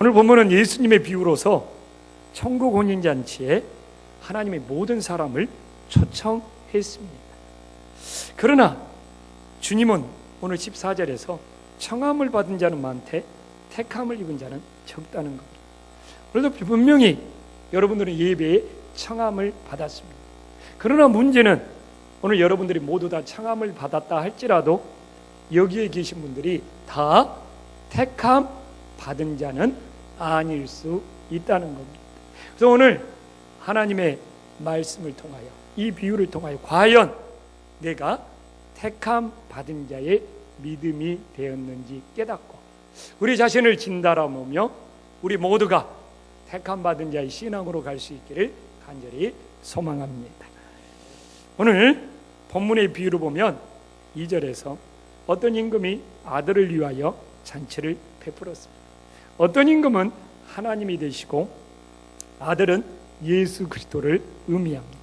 오늘 본문은 예수님의 비유로서 천국 혼인잔치에 하나님의 모든 사람을 초청했습니다. 그러나 주님은 오늘 14절에서 청함을 받은 자는 많되 택함을 입은 자는 적다는 겁니다. 오늘도 분명히 여러분들은 예배에 청함을 받았습니다. 그러나 문제는 오늘 여러분들이 모두 다 청함을 받았다 할지라도 여기에 계신 분들이 다 택함 받은 자는 아닐 수 있다는 겁니다. 그래서 오늘 하나님의 말씀을 통하여, 이 비유를 통하여 과연 내가 택함 받은 자의 믿음이 되었는지 깨닫고 우리 자신을 진단하며 우리 모두가 택함 받은 자의 신앙으로 갈 수 있기를 간절히 소망합니다. 오늘 본문의 비유를 보면 2절에서 어떤 임금이 아들을 위하여 잔치를 베풀었습니다. 어떤 임금은 하나님이 되시고 아들은 예수 그리스도를 의미합니다.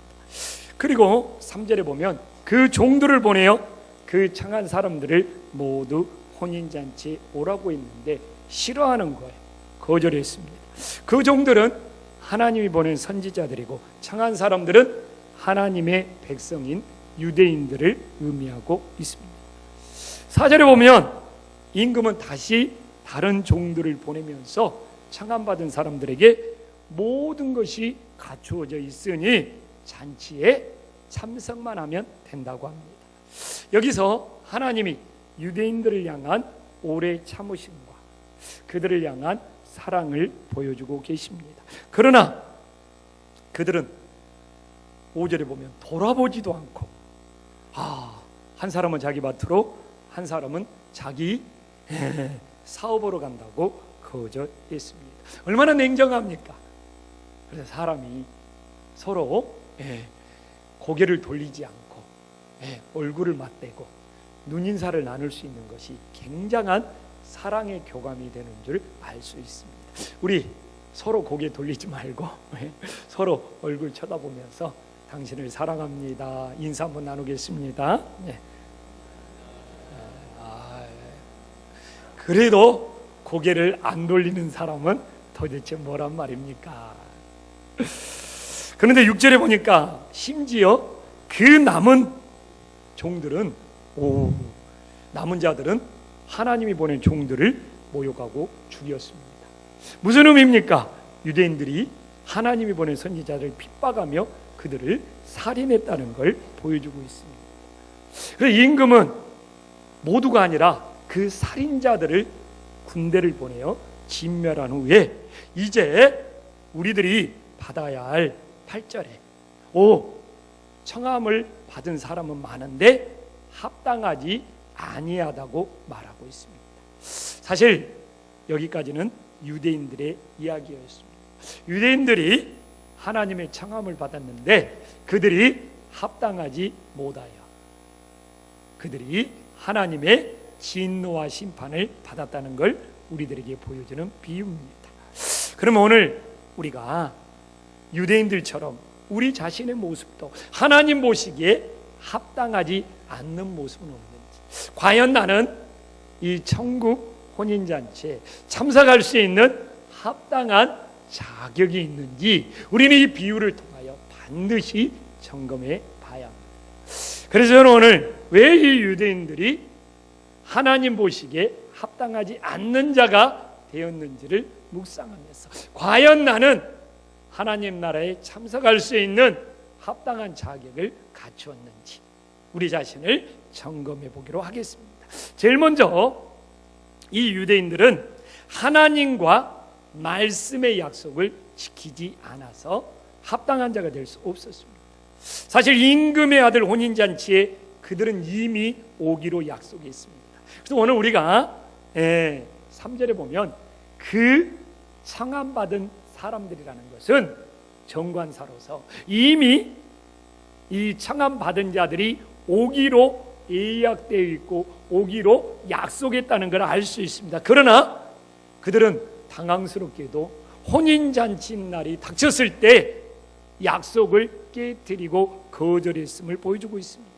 그리고 3절에 보면 그 종들을 보내어 그 청한 사람들을 모두 혼인잔치에 오라고 했는데 싫어하는 거예요. 거절했습니다. 그 종들은 하나님이 보낸 선지자들이고 청한 사람들은 하나님의 백성인 유대인들을 의미하고 있습니다. 4절에 보면 임금은 다시 다른 종들을 보내면서 청함받은 사람들에게 모든 것이 갖추어져 있으니 잔치에 참석만 하면 된다고 합니다. 여기서 하나님이 유대인들을 향한 오래 참으심과 그들을 향한 사랑을 보여주고 계십니다. 그러나 그들은 5절에 보면 돌아보지도 않고 한 사람은 자기 밭으로 한 사람은 자기 사업으로 간다고 거절했습니다. 얼마나 냉정합니까? 그래서 사람이 서로 고개를 돌리지 않고 얼굴을 맞대고 눈인사를 나눌 수 있는 것이 굉장한 사랑의 교감이 되는 줄 알 수 있습니다. 우리 서로 고개 돌리지 말고 서로 얼굴 쳐다보면서 당신을 사랑합니다. 인사 한번 나누겠습니다. 그래도 고개를 안 돌리는 사람은 도대체 뭐란 말입니까? 그런데 6절에 보니까 심지어 그 남은 종들은 남은 자들은 하나님이 보낸 종들을 모욕하고 죽였습니다. 무슨 의미입니까? 유대인들이 하나님이 보낸 선지자를 핍박하며 그들을 살인했다는 걸 보여주고 있습니다. 그래서 임금은 모두가 아니라 그 살인자들을 군대를 보내어 진멸한 후에 이제 우리들이 받아야 할 8절에 청함을 받은 사람은 많은데 합당하지 아니하다고 말하고 있습니다. 사실 여기까지는 유대인들의 이야기였습니다. 유대인들이 하나님의 청함을 받았는데 그들이 합당하지 못하여 그들이 하나님의 진노와 심판을 받았다는 걸 우리들에게 보여주는 비유입니다. 그러면 오늘 우리가 유대인들처럼 우리 자신의 모습도 하나님 보시기에 합당하지 않는 모습은 없는지, 과연 나는 이 천국 혼인잔치에 참석할 수 있는 합당한 자격이 있는지 우리는 이 비유를 통하여 반드시 점검해 봐야 합니다. 그래서 저는 오늘 왜 이 유대인들이 하나님 보시기에 합당하지 않는 자가 되었는지를 묵상하면서 과연 나는 하나님 나라에 참석할 수 있는 합당한 자격을 갖추었는지 우리 자신을 점검해 보기로 하겠습니다. 제일 먼저 이 유대인들은 하나님과 말씀의 약속을 지키지 않아서 합당한 자가 될 수 없었습니다. 사실 임금의 아들 혼인잔치에 그들은 이미 오기로 약속했습니다. 그래서 오늘 우리가 3절에 보면 그 청함받은 사람들이라는 것은 정관사로서 이미 이 청함받은 자들이 오기로 예약되어 있고 오기로 약속했다는 걸 알 수 있습니다. 그러나 그들은 당황스럽게도 혼인잔치 날이 닥쳤을 때 약속을 깨뜨리고 거절했음을 보여주고 있습니다.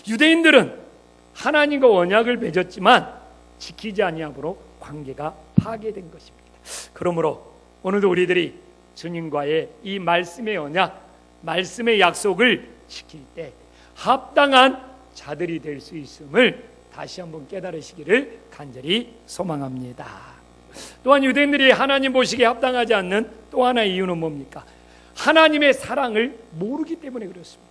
유대인들은 하나님과 언약을 맺었지만 지키지 아니함으로 관계가 파괴된 것입니다. 그러므로 오늘도 우리들이 주님과의 이 말씀의 언약, 말씀의 약속을 지킬 때 합당한 자들이 될 수 있음을 다시 한번 깨달으시기를 간절히 소망합니다. 또한 유대인들이 하나님 보시기에 합당하지 않는 또 하나의 이유는 뭡니까? 하나님의 사랑을 모르기 때문에 그렇습니다.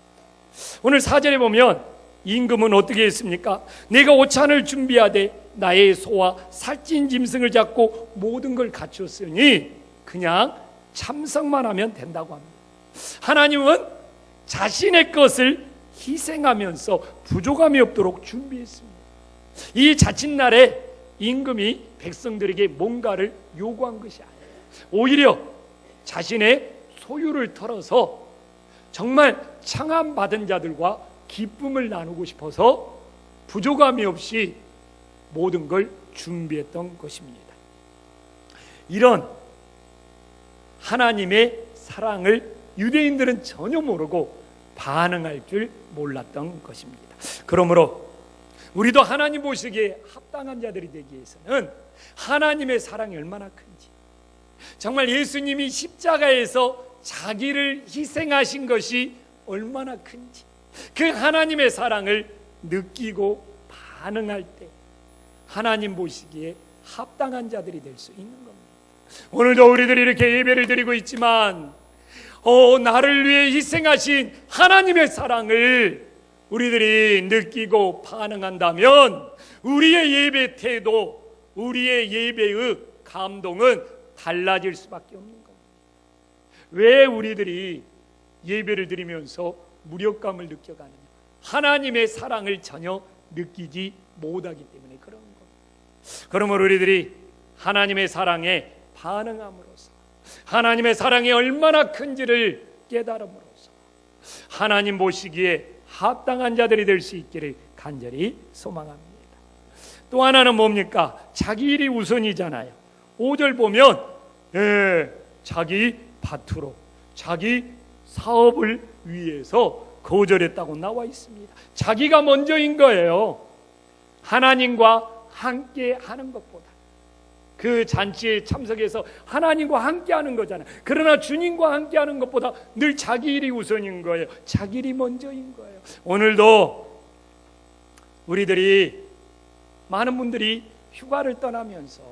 오늘 4절에 보면 임금은 어떻게 했습니까? 내가 오찬을 준비하되 나의 소와 살찐 짐승을 잡고 모든 걸 갖췄으니 그냥 참석만 하면 된다고 합니다. 하나님은 자신의 것을 희생하면서 부족함이 없도록 준비했습니다. 이 자칫날에 임금이 백성들에게 뭔가를 요구한 것이 아니에요. 오히려 자신의 소유를 털어서 정말 청함받은 자들과 기쁨을 나누고 싶어서 부족함이 없이 모든 걸 준비했던 것입니다. 이런 하나님의 사랑을 유대인들은 전혀 모르고 반응할 줄 몰랐던 것입니다. 그러므로 우리도 하나님 보시기에 합당한 자들이 되기 위해서는 하나님의 사랑이 얼마나 큰지, 정말 예수님이 십자가에서 자기를 희생하신 것이 얼마나 큰지, 그 하나님의 사랑을 느끼고 반응할 때 하나님 보시기에 합당한 자들이 될 수 있는 겁니다. 오늘도 우리들이 이렇게 예배를 드리고 있지만 나를 위해 희생하신 하나님의 사랑을 우리들이 느끼고 반응한다면 우리의 예배 태도, 우리의 예배의 감동은 달라질 수밖에 없는 겁니다. 왜 우리들이 예배를 드리면서 무력감을 느껴가느냐? 하나님의 사랑을 전혀 느끼지 못하기 때문에 그런 겁니다. 그러므로 우리들이 하나님의 사랑에 반응함으로써, 하나님의 사랑이 얼마나 큰지를 깨달음으로써 하나님 보시기에 합당한 자들이 될 수 있기를 간절히 소망합니다. 또 하나는 뭡니까? 자기 일이 우선이잖아요. 5절 보면 자기 밭으로, 자기 사업을 위해서 거절했다고 나와 있습니다. 자기가 먼저인 거예요. 하나님과 함께 하는 것보다, 그 잔치에 참석해서 하나님과 함께 하는 거잖아요. 그러나 주님과 함께 하는 것보다 늘 자기 일이 우선인 거예요. 자기 일이 먼저인 거예요. 오늘도 우리들이, 많은 분들이 휴가를 떠나면서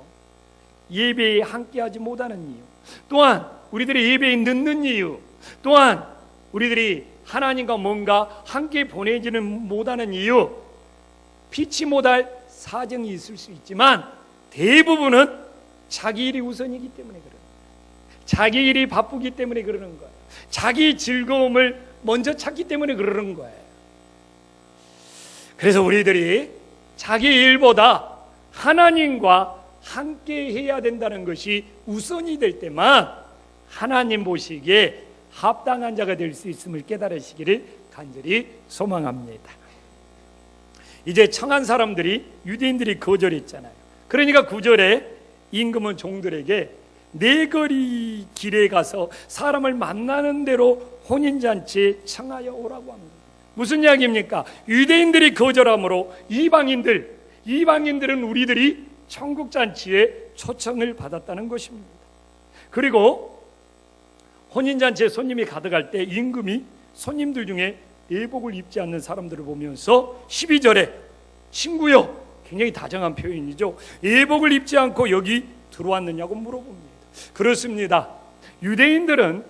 예배에 함께 하지 못하는 이유, 또한 우리들이 예배에 늦는 이유, 또한 우리들이 하나님과 뭔가 함께 보내지는 못하는 이유, 피치 못할 사정이 있을 수 있지만 대부분은 자기 일이 우선이기 때문에 그러는 거예요. 자기 일이 바쁘기 때문에 그러는 거예요. 자기 즐거움을 먼저 찾기 때문에 그러는 거예요. 그래서 우리들이 자기 일보다 하나님과 함께 해야 된다는 것이 우선이 될 때만 하나님 보시기에 합당한 자가 될 수 있음을 깨달으시기를 간절히 소망합니다. 이제 청한 사람들이, 유대인들이 거절했잖아요. 그러니까 9절에 임금은 종들에게 네 거리 길에 가서 사람을 만나는 대로 혼인잔치에 청하여 오라고 합니다. 무슨 이야기입니까? 유대인들이 거절함으로 이방인들은 우리들이 천국잔치에 초청을 받았다는 것입니다. 그리고 혼인잔치에 손님이 가득할 때 임금이 손님들 중에 예복을 입지 않는 사람들을 보면서 12절에 친구여, 굉장히 다정한 표현이죠. 예복을 입지 않고 여기 들어왔느냐고 물어봅니다. 그렇습니다. 유대인들은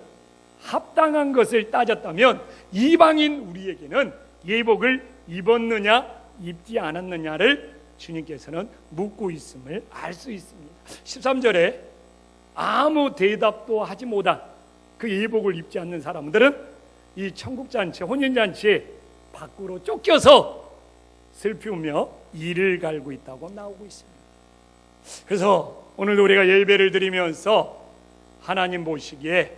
합당한 것을 따졌다면 이방인 우리에게는 예복을 입었느냐 입지 않았느냐를 주님께서는 묻고 있음을 알 수 있습니다. 13절에 아무 대답도 하지 못한 그 예복을 입지 않는 사람들은 이 천국잔치, 혼인잔치에 밖으로 쫓겨서 슬피우며 이를 갈고 있다고 나오고 있습니다. 그래서 오늘도 우리가 예배를 드리면서 하나님 보시기에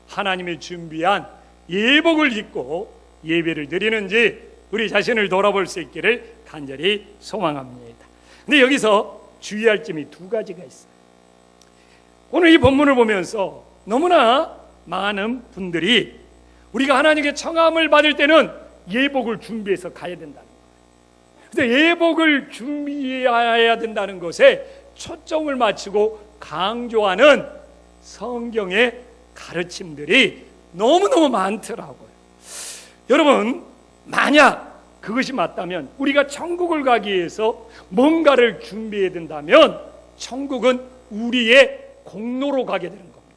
하나님이 준비한 예복을 입고 예배를 드리는지 우리 자신을 돌아볼 수 있기를 간절히 소망합니다. 근데 여기서 주의할 점이 두 가지가 있어요. 오늘 이 본문을 보면서 너무나 많은 분들이 우리가 하나님께 청함을 받을 때는 예복을 준비해서 가야 된다는 거예요. 근데 예복을 준비해야 된다는 것에 초점을 맞추고 강조하는 성경의 가르침들이 너무너무 많더라고요. 여러분, 만약 그것이 맞다면 우리가 천국을 가기 위해서 뭔가를 준비해야 된다면 천국은 우리의 공로로 가게 되는 겁니다.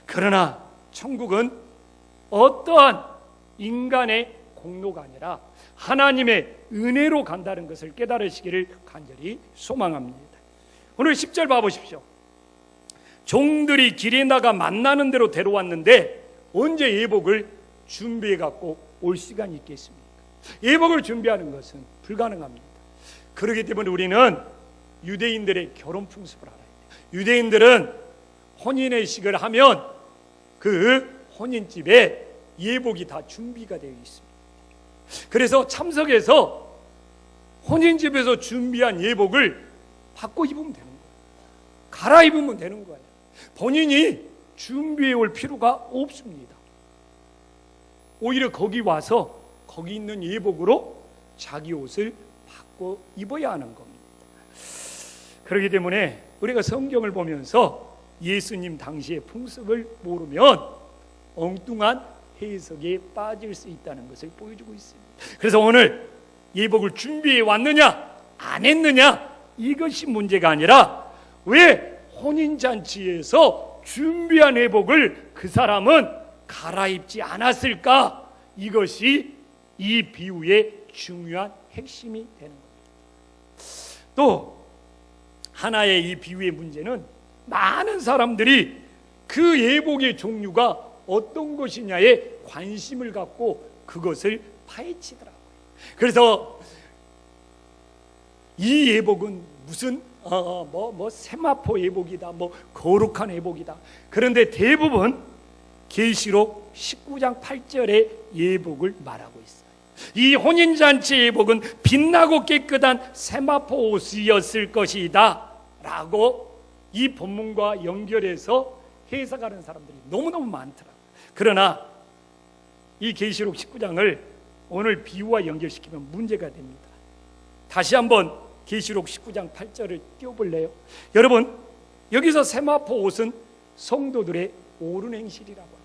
그러나 천국은 어떠한 인간의 공로가 아니라 하나님의 은혜로 간다는 것을 깨달으시기를 간절히 소망합니다. 오늘 10절 봐보십시오. 종들이 길에 나가 만나는 대로 데려왔는데 언제 예복을 준비해 갖고 올 시간이 있겠습니까? 예복을 준비하는 것은 불가능합니다. 그렇기 때문에 우리는 유대인들의 결혼 풍습을 알아야 돼요. 유대인들은 혼인의식을 하면 그 혼인집에 예복이 다 준비가 되어 있습니다. 그래서 참석해서 혼인집에서 준비한 예복을 바꿔 입으면 되는 거예요. 갈아입으면 되는 거예요. 본인이 준비해 올 필요가 없습니다. 오히려 거기 와서 거기 있는 예복으로 자기 옷을 바꿔 입어야 하는 겁니다. 그렇기 때문에 우리가 성경을 보면서 예수님 당시의 풍습을 모르면 엉뚱한 해석에 빠질 수 있다는 것을 보여주고 있습니다. 그래서 오늘 예복을 준비해 왔느냐 안 했느냐 이것이 문제가 아니라 왜 혼인잔치에서 준비한 예복을 그 사람은 갈아입지 않았을까? 이것이 이 비유의 중요한 핵심이 되는 겁니다. 또 하나의 이 비유의 문제는 많은 사람들이 그 예복의 종류가 어떤 것이냐에 관심을 갖고 그것을 파헤치더라고요. 그래서 이 예복은 무슨 세마포 예복이다, 거룩한 예복이다. 그런데 대부분 계시록 19장 8절의 예복을 말하고 있어요. 이 혼인잔치 예복은 빛나고 깨끗한 세마포 옷이었을 것이다 라고 이 본문과 연결해서 해석하는 사람들이 너무너무 많더라고요. 그러나 이 계시록 19장을 오늘 비유와 연결시키면 문제가 됩니다. 다시 한번 계시록 19장 8절을 띄워볼래요? 여러분, 여기서 세마포 옷은 성도들의 옳은 행실이라고 합니다.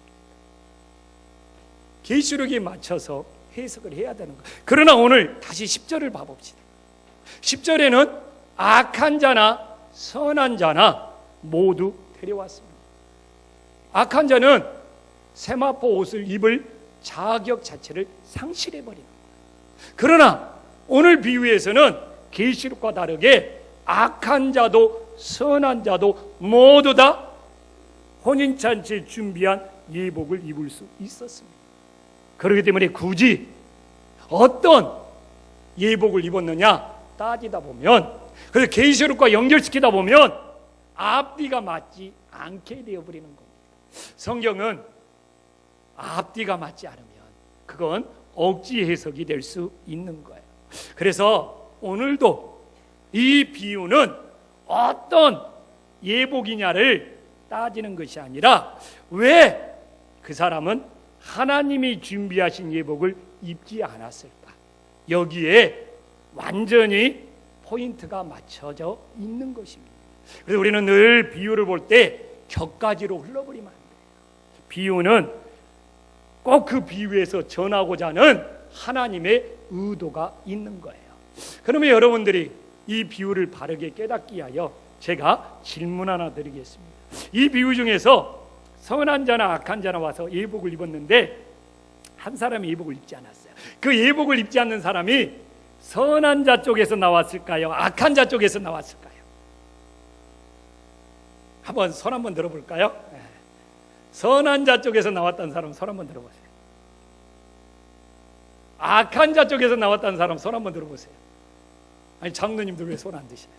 계시록에 맞춰서 해석을 해야 되는 거예요. 그러나 오늘 다시 10절을 봐봅시다. 10절에는 악한 자나 선한 자나 모두 데려왔습니다. 악한 자는 세마포 옷을 입을 자격 자체를 상실해버리는 거예요. 그러나 오늘 비유에서는 계시록과 다르게 악한 자도 선한 자도 모두 다 혼인잔치에 준비한 예복을 입을 수 있었습니다. 그렇기 때문에 굳이 어떤 예복을 입었느냐 따지다 보면, 그래서 계시록과 연결시키다 보면 앞뒤가 맞지 않게 되어버리는 겁니다. 성경은 앞뒤가 맞지 않으면 그건 억지 해석이 될 수 있는 거예요. 그래서 오늘도 이 비유는 어떤 예복이냐를 따지는 것이 아니라 왜 그 사람은 하나님이 준비하신 예복을 입지 않았을까? 여기에 완전히 포인트가 맞춰져 있는 것입니다. 그래서 우리는 늘 비유를 볼 때 격가지로 흘러버리면 안 돼요. 비유는 꼭 그 비유에서 전하고자 하는 하나님의 의도가 있는 거예요. 그러면 여러분들이 이 비유를 바르게 깨닫기 위하여 제가 질문 하나 드리겠습니다. 이 비유 중에서 선한 자나 악한 자나 와서 예복을 입었는데 한 사람이 예복을 입지 않았어요. 그 예복을 입지 않는 사람이 선한 자 쪽에서 나왔을까요? 악한 자 쪽에서 나왔을까요? 한번 손 한번 들어볼까요? 선한 자 쪽에서 나왔다는 사람 손 한번 들어보세요. 악한 자 쪽에서 나왔다는 사람 손 한번 들어보세요. 아니, 장로님들 왜 손 안 드시나요?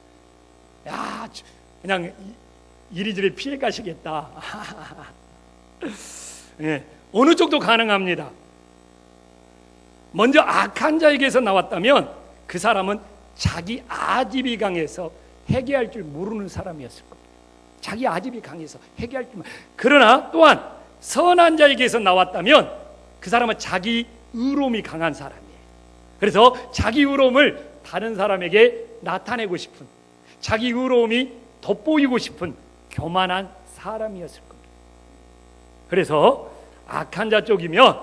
야, 그냥 이리저리 피해 가시겠다. 예, 어느 쪽도 가능합니다. 먼저 악한 자에게서 나왔다면 그 사람은 자기 아집이 강해서 회개할 줄 모르는 사람이었을 겁니다. 자기 아집이 강해서 회개할 줄. 그러나 또한 선한 자에게서 나왔다면 그 사람은 자기 의로움이 강한 사람이에요. 그래서 자기 의로움을 다른 사람에게 나타내고 싶은, 자기 의로움이 돋보이고 싶은 교만한 사람이었을 겁니다. 그래서 악한 자 쪽이면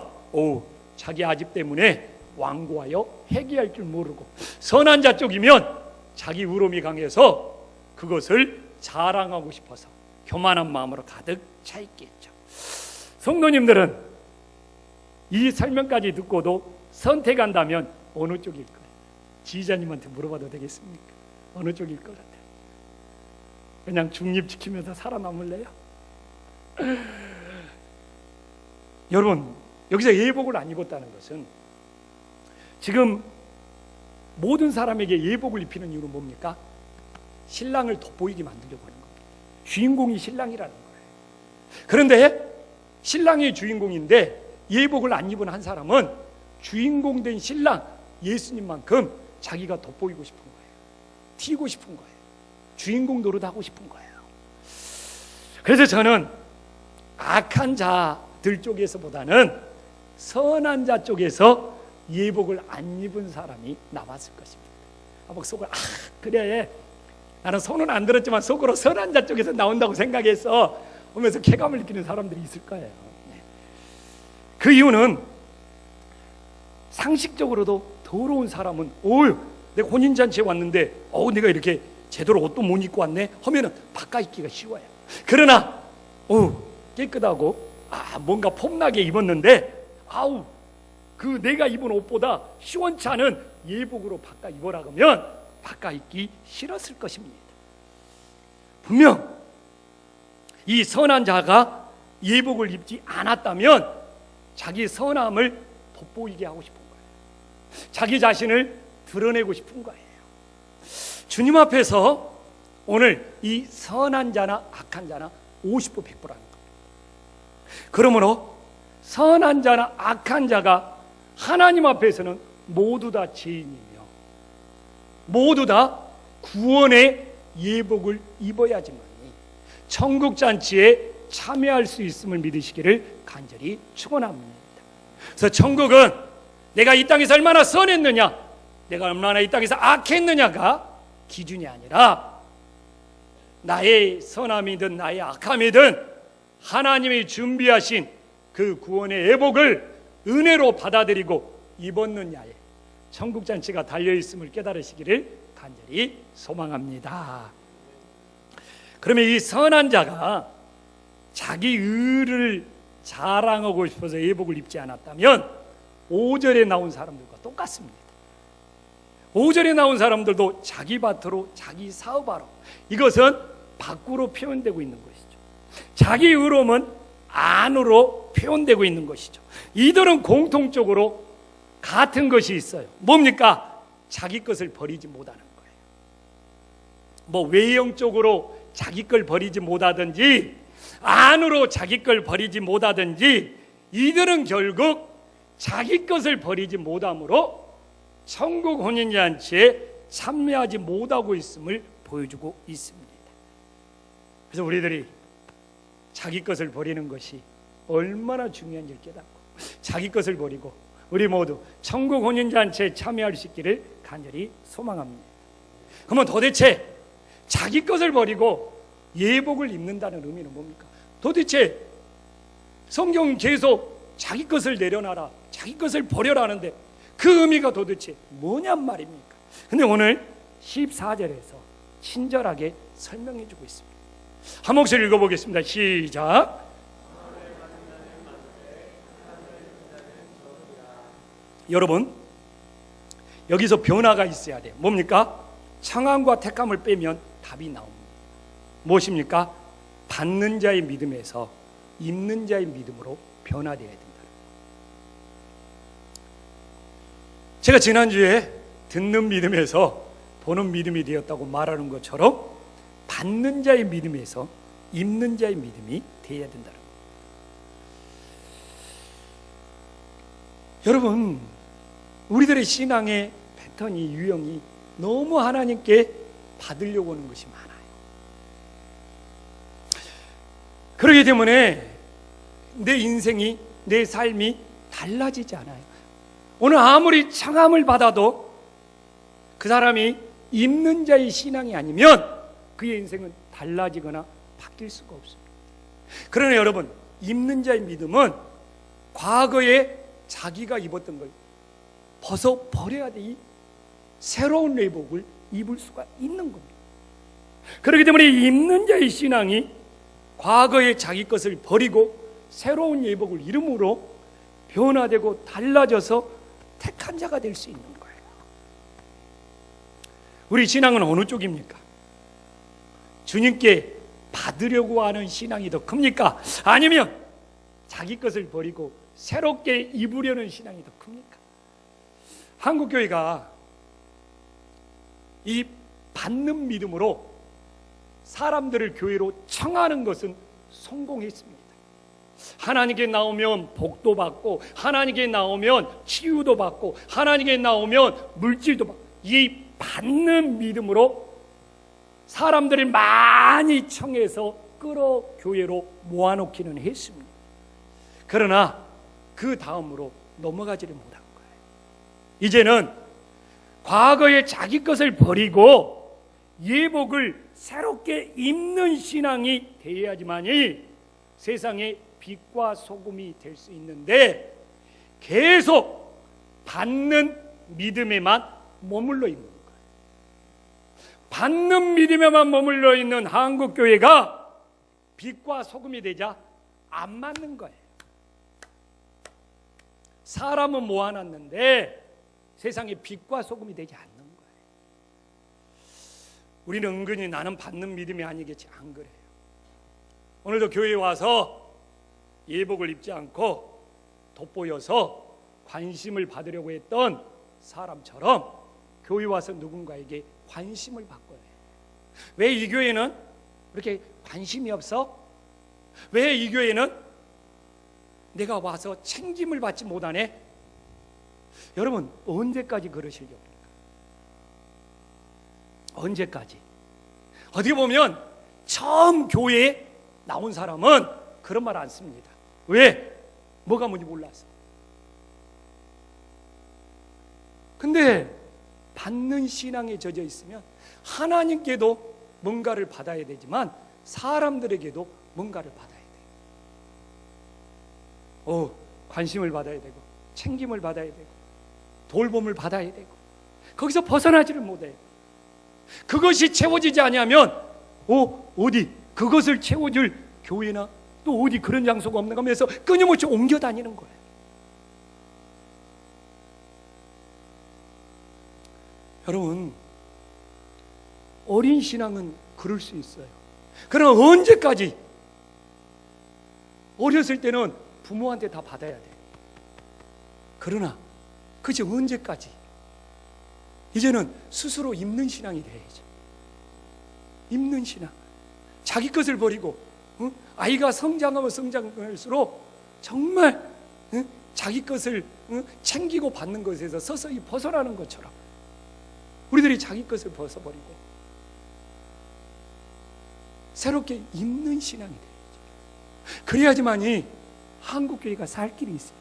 자기 아집 때문에 완고하여 회개할 줄 모르고, 선한 자 쪽이면 자기 의로움이 강해서 그것을 자랑하고 싶어서 교만한 마음으로 가득 차 있겠죠. 성도님들은 이 설명까지 듣고도 선택한다면 어느 쪽일까요? 지휘자님한테 물어봐도 되겠습니까? 어느 쪽일 것 같아요? 그냥 중립지키면서 살아남을래요? 여러분, 여기서 예복을 안 입었다는 것은 지금 모든 사람에게 예복을 입히는 이유는 뭡니까? 신랑을 돋보이게 만들려고 하는 겁니다. 주인공이 신랑이라는 거예요. 그런데 신랑이 주인공인데 예복을 안 입은 한 사람은 주인공 된 신랑 예수님만큼 자기가 돋보이고 싶은 거예요. 튀고 싶은 거예요. 주인공 노릇하고 싶은 거예요. 그래서 저는 악한 자들 쪽에서보다는 선한 자 쪽에서 예복을 안 입은 사람이 나왔을 것입니다. 속으로 그래, 나는 손은 안 들었지만 속으로 선한 자 쪽에서 나온다고 생각해서 오면서 쾌감을 느끼는 사람들이 있을 거예요. 그 이유는 상식적으로도 더러운 사람은 내가 혼인잔치에 왔는데 내가 이렇게 제대로 옷도 못 입고 왔네 하면은 바꿔 입기가 쉬워요. 그러나 깨끗하고 뭔가 폼나게 입었는데 그 내가 입은 옷보다 시원치 않은 예복으로 바꿔 입어라 그러면 바꿔 입기 싫었을 것입니다. 분명 이 선한 자가 예복을 입지 않았다면 자기 선함을 돋보이게 하고 싶은 거예요. 자기 자신을 드러내고 싶은 거예요. 주님 앞에서 오늘 이 선한 자나 악한 자나 50% 100%라는 겁니다. 그러므로 선한 자나 악한 자가 하나님 앞에서는 모두 다 죄인이며 모두 다 구원의 예복을 입어야지만이 천국 잔치에 참여할 수 있음을 믿으시기를 간절히 축원합니다. 그래서 천국은 내가 이 땅에서 얼마나 선했느냐, 내가 얼마나 이 땅에서 악했느냐가 기준이 아니라 나의 선함이든 나의 악함이든 하나님이 준비하신 그 구원의 예복을 은혜로 받아들이고 입었느냐에 천국 잔치가 달려있음을 깨달으시기를 간절히 소망합니다. 그러면 이 선한 자가 자기 의를 자랑하고 싶어서 예복을 입지 않았다면 5절에 나온 사람들과 똑같습니다. 5절에 나온 사람들도 자기 밭으로 자기 사업하러, 이것은 밖으로 표현되고 있는 것이죠. 자기 의로움은 안으로 표현되고 있는 것이죠. 이들은 공통적으로 같은 것이 있어요. 뭡니까? 자기 것을 버리지 못하는 거예요. 외형적으로 자기 걸 버리지 못하든지 안으로 자기 걸 버리지 못하든지 이들은 결국 자기 것을 버리지 못함으로 천국 혼인잔치에 참여하지 못하고 있음을 보여주고 있습니다. 그래서 우리들이 자기 것을 버리는 것이 얼마나 중요한지를 깨닫고 자기 것을 버리고 우리 모두 천국 혼인잔치에 참여할 수 있기를 간절히 소망합니다. 그러면 도대체 자기 것을 버리고 예복을 입는다는 의미는 뭡니까? 도대체 성경 계속 자기 것을 내려놔라, 자기 것을 버려라 하는데 그 의미가 도대체 뭐냔 말입니까? 근데 오늘 14절에서 친절하게 설명해 주고 있습니다. 한 목소리 읽어보겠습니다. 시작. 여러분, 여기서 변화가 있어야 돼요. 뭡니까? 청함과 택함을 빼면 답이 나옵니다. 무엇입니까? 받는 자의 믿음에서 입는 자의 믿음으로 변화되어야 된다. 제가 지난주에 듣는 믿음에서 보는 믿음이 되었다고 말하는 것처럼 받는 자의 믿음에서 입는 자의 믿음이 되어야 된다는 겁니다. 여러분, 우리들의 신앙의 패턴이, 유형이 너무 하나님께 받으려고 하는 것이 많아요. 그렇기 때문에 내 인생이, 내 삶이 달라지지 않아요. 오늘 아무리 청함을 받아도 그 사람이 입는 자의 신앙이 아니면 그의 인생은 달라지거나 바뀔 수가 없습니다. 그러나 여러분, 입는 자의 믿음은 과거에 자기가 입었던 걸 벗어버려야 돼. 이 새로운 내복을 입을 수가 있는 겁니다. 그렇기 때문에 입는 자의 신앙이 과거의 자기 것을 버리고 새로운 예복을 이름으로 변화되고 달라져서 택한 자가 될 수 있는 거예요. 우리 신앙은 어느 쪽입니까? 주님께 받으려고 하는 신앙이 더 큽니까? 아니면 자기 것을 버리고 새롭게 입으려는 신앙이 더 큽니까? 한국교회가 이 받는 믿음으로 사람들을 교회로 청하는 것은 성공했습니다. 하나님께 나오면 복도 받고, 하나님께 나오면 치유도 받고, 하나님께 나오면 물질도 받고, 이 받는 믿음으로 사람들을 많이 청해서 끌어 교회로 모아놓기는 했습니다. 그러나 그 다음으로 넘어가지를 못한 거예요. 이제는 과거의 자기 것을 버리고 예복을 새롭게 입는 신앙이 되어야지만이 세상의 빛과 소금이 될 수 있는데, 계속 받는 믿음에만 머물러 있는 거예요. 받는 믿음에만 머물러 있는 한국교회가 빛과 소금이 되자 안 맞는 거예요. 사람은 모아놨는데 세상에 빛과 소금이 되지 않는 거예요. 우리는 은근히 나는 받는 믿음이 아니겠지, 안 그래요. 오늘도 교회에 와서 예복을 입지 않고 돋보여서 관심을 받으려고 했던 사람처럼 교회 와서 누군가에게 관심을 바꿔야 해요. 왜 이 교회는 그렇게 관심이 없어? 왜 이 교회는 내가 와서 챙김을 받지 못하네? 여러분, 언제까지 그러시려고 합니까? 언제까지? 어떻게 보면 처음 교회에 나온 사람은 그런 말 안 씁니다. 왜? 뭐가 뭔지 몰라서. 근데 받는 신앙에 젖어 있으면 하나님께도 뭔가를 받아야 되지만 사람들에게도 뭔가를 받아야 돼요. 관심을 받아야 되고 챙김을 받아야 되고 돌봄을 받아야 되고, 거기서 벗어나지를 못해요. 그것이 채워지지 않으면 어디 그것을 채워줄 교회나 또 어디 그런 장소가 없는가 하면서 끊임없이 옮겨 다니는 거예요. 여러분, 어린 신앙은 그럴 수 있어요. 그러나 언제까지? 어렸을 때는 부모한테 다 받아야 돼요. 그러나 그것이 언제까지? 이제는 스스로 입는 신앙이 돼야죠. 입는 신앙. 자기 것을 버리고 아이가 성장하면 성장할수록 정말 자기 것을 챙기고 받는 것에서 서서히 벗어나는 것처럼 우리들이 자기 것을 벗어버리고 새롭게 입는 신앙이 돼야죠. 그래야지만이 한국교회가 살 길이 있어요.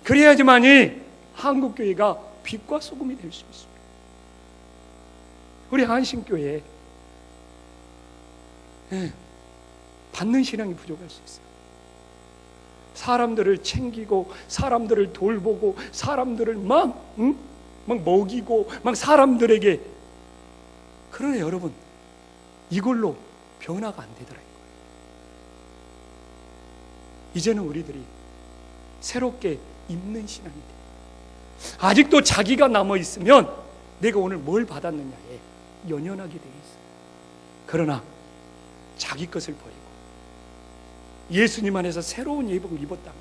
그래야지만이 한국교회가 빛과 소금이 될 수 있습니다. 우리 한신교회 받는 신앙이 부족할 수 있어요. 사람들을 챙기고 사람들을 돌보고 사람들을 막 먹이고 막 사람들에게, 그러나 여러분 이걸로 변화가 안 되더라고요. 이제는 우리들이 새롭게 입는 신앙이 돼요. 아직도 자기가 남아있으면 내가 오늘 뭘 받았느냐에 연연하게 되어 있어요. 그러나 자기 것을 버리고 예수님 안에서 새로운 예복을 입었다면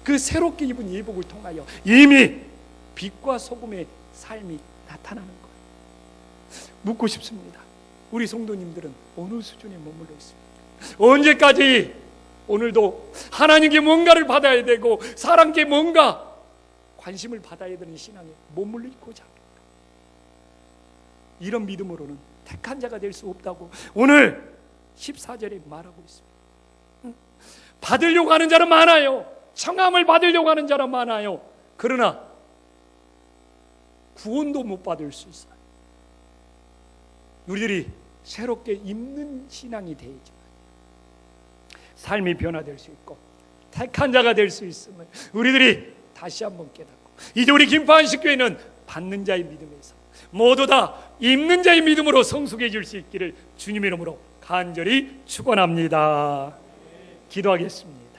그 새롭게 입은 예복을 통하여 이미 빛과 소금의 삶이 나타나는 거예요. 묻고 싶습니다. 우리 성도님들은 어느 수준에 머물러 있습니까? 언제까지 오늘도 하나님께 뭔가를 받아야 되고 사람께 뭔가 관심을 받아야 되는 신앙에 머물러 있고자 합니까? 이런 믿음으로는 택한 자가 될 수 없다고 오늘 14절에 말하고 있습니다. 받으려고 하는 자는 많아요. 청함을 받으려고 하는 자는 많아요. 그러나 구원도 못 받을 수 있어요. 우리들이 새롭게 입는 신앙이 되야지만 삶이 변화될 수 있고 택한 자가 될 수 있음을 우리들이 다시 한번 깨닫고, 이제 우리 김포한식 교회는 받는 자의 믿음에서 모두 다 입는 자의 믿음으로 성숙해질 수 있기를 주님의 이름으로 간절히 축원합니다. 기도하겠습니다.